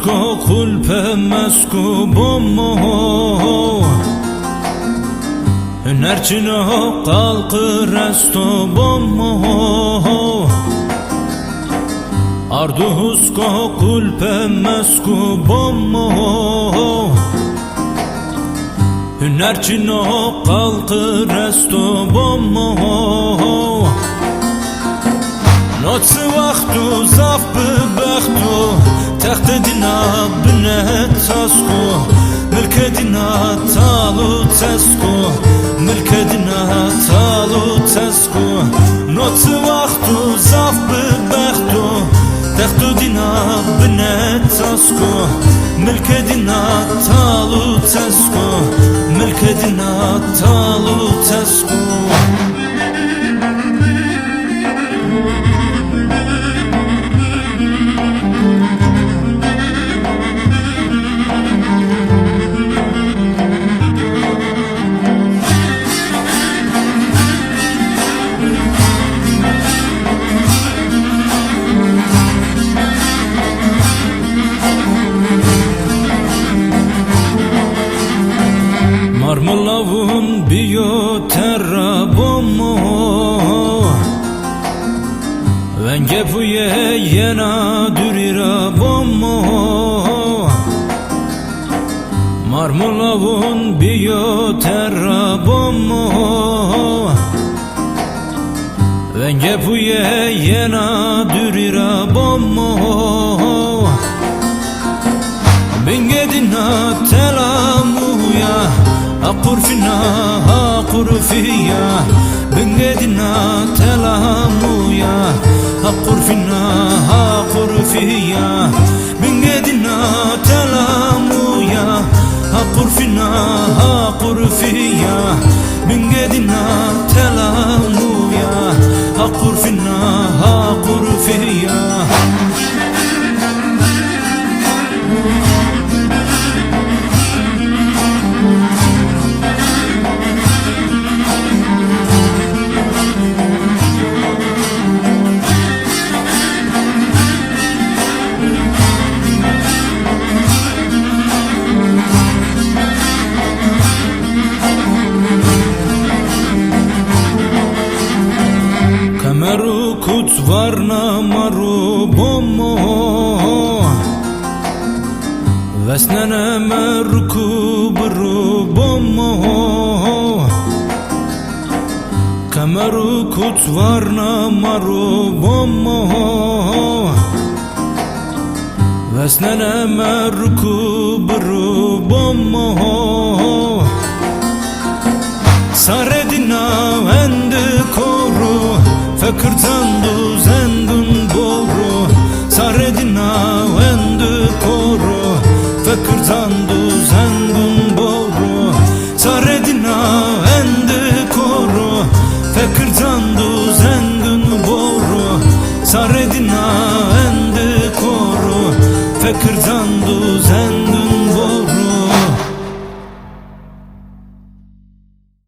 usko kulpe mesku bommo Hünerçino kalkı resto bommo Ardu usko kulpe mesku bommo Hünerçino kalkı resto bommo Notsi vaktu zaf bebektu Tehtedina binet tasku Mülkedina talu tesku Mülkedina talu tesku Notsi vaktu zaf bebektu Tehtedina binet tasku Mülkedina talu tesku Mülkedina talu tesku Marmolavun biyo terra bommo Vengepuye yena dürira bommo Marmolavun biyo terra bommo Vengepuye yena dürira bommo Bingedina telamuya Aqur fina aqur fiya Bingedina telamuya Aqur fina aqur fiya Bingedina telamuya Aqur fina aqur fiya Bingedina telamuya Aqur fina aqur fiya Meru kut varna maru bommo Vesnene meru kubru bommo Kameru kut varna maru bommo Vesnene meru kubru bommo Saredina endi koru Fakırtandu zendun boru Saredina endu koru Fakırtandu zendun boru Saredina